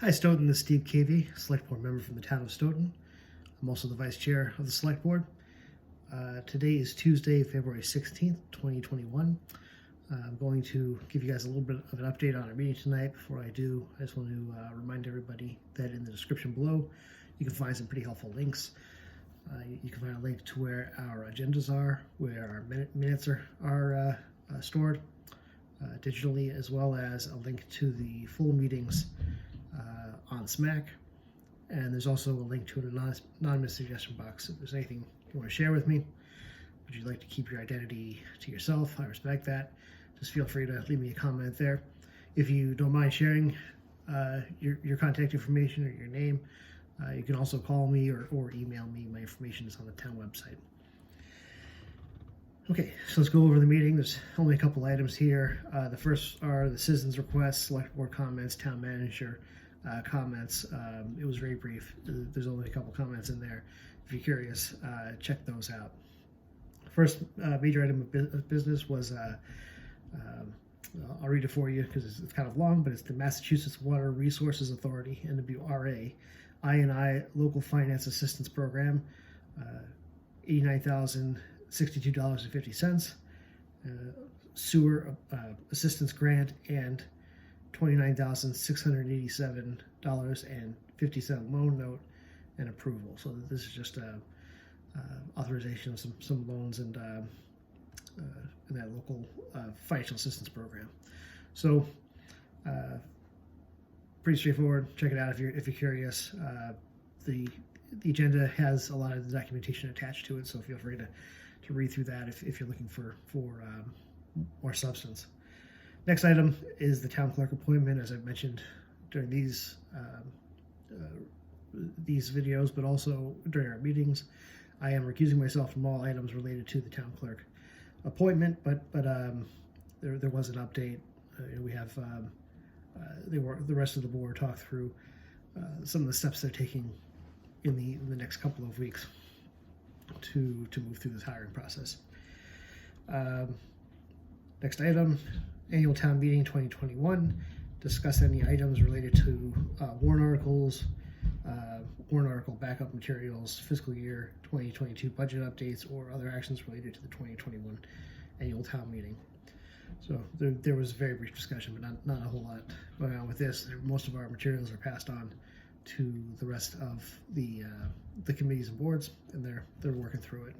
Hi, Stoughton. This is Steve Cavey, Select Board member from the town of Stoughton. I'm also the Vice Chair of the Select Board. Today is Tuesday, February 16th, 2021. I'm going to give you guys a little bit of an update on our meeting tonight. Before I do, I just want to remind everybody that in the description below, you can find some pretty helpful links. You can find a link to where our agendas are, where our minutes are stored digitally, as well as a link to the full meetings on SMAC. And there's also a link to an anonymous suggestion box. If there's anything you want to share with me, would you like to keep your identity to yourself? I respect that. Just feel free to leave me a comment there. If you don't mind sharing your contact information or your name, you can also call me or email me. My information is on the town website. Okay, so let's go over the meeting. There's only a couple items here. The first are the citizens' requests, select board comments, town manager comments. It was very brief. There's only a couple comments in there. If you're curious, check those out. First major item of business was, I'll read it for you because it's kind of long, but it's the Massachusetts Water Resources Authority, NWRA, I&I Local Finance Assistance Program, $89,062.50, sewer assistance grant, and $29,687.50 loan note and approval. So this is just authorization of some loans and in that local financial assistance program. So pretty straightforward. Check it out if you're curious. The agenda has a lot of the documentation attached to it, so feel free to read through that if you're looking for more substance. Next item is the town clerk appointment, as I've mentioned during these videos, but also during our meetings. I am recusing myself from all items related to the town clerk appointment, but there was an update. We have the rest of the board talk through some of the steps they're taking in the next couple of weeks to move through this hiring process. Next item, annual town meeting 2021. Discuss any items related to warrant articles, warrant article backup materials, fiscal year 2022 budget updates, or other actions related to the 2021 annual town meeting. So there was a very brief discussion, but not a whole lot going on with this. Most of our materials are passed on to the rest of the committees and boards, and they're working through it.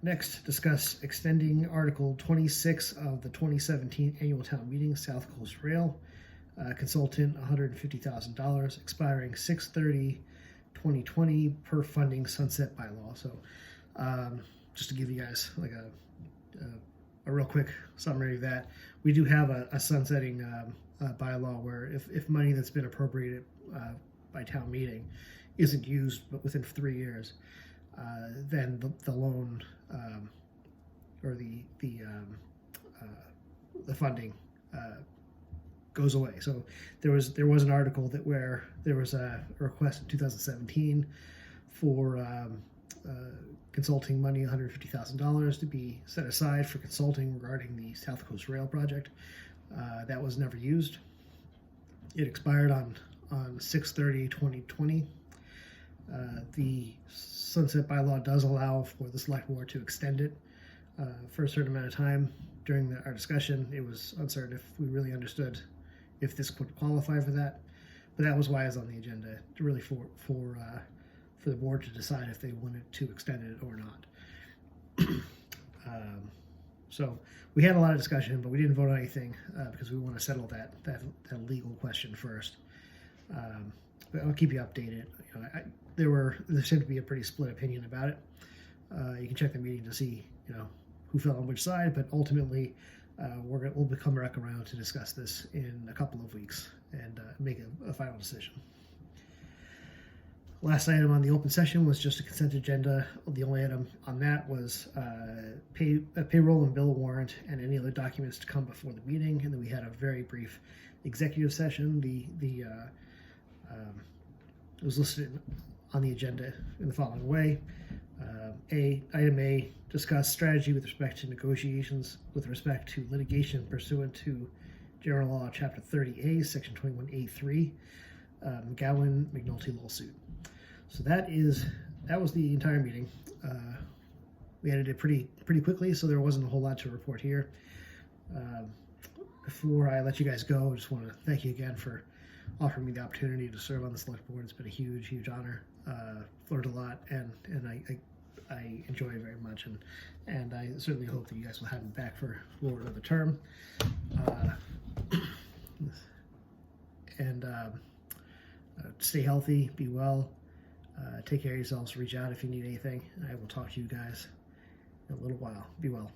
Next, discuss extending Article 26 of the 2017 annual town meeting, South Coast Rail. Consultant, $150,000, expiring 6/30/2020 per funding sunset bylaw. So just to give you guys like a real quick summary of that, we do have a sunsetting bylaw where if money that's been appropriated by town meeting isn't used but within 3 years, then the loan or the funding goes away. So there was an article where there was a request in 2017 for consulting money, $150,000 to be set aside for consulting regarding the South Coast Rail project. That was never used. It expired on 6/30/2020. The sunset bylaw does allow for the select board to extend it for a certain amount of time. During our discussion, it was uncertain if we really understood if this could qualify for that, but that was why it's on the agenda, to really for the board to decide if they wanted to extend it or not. So we had a lot of discussion, but we didn't vote on anything because we want to settle that legal question first. But I'll keep you updated. There seemed to be a pretty split opinion about it. You can check the meeting to see who fell on which side, but ultimately we'll come back around to discuss this in a couple of weeks and make a final decision. Last item on the open session was just a consent agenda. The only item on that was payroll and bill warrant and any other documents to come before the meeting. And then we had a very brief executive session. It was listed on the agenda in the following way. Item A, discuss strategy with respect to negotiations with respect to litigation pursuant to General Law, Chapter 30A, Section 21A3, McGowan-McNulty lawsuit. So that was the entire meeting. We edited it pretty quickly, so there wasn't a whole lot to report here. Before I let you guys go, I just want to thank you again for offering me the opportunity to serve on the select board. It's been a huge honor. Learned a lot, and I enjoy it very much, and I certainly hope that you guys will have me back for another term. Stay healthy, be well, take care of yourselves, reach out if you need anything. I will talk to you guys in a little while. Be well.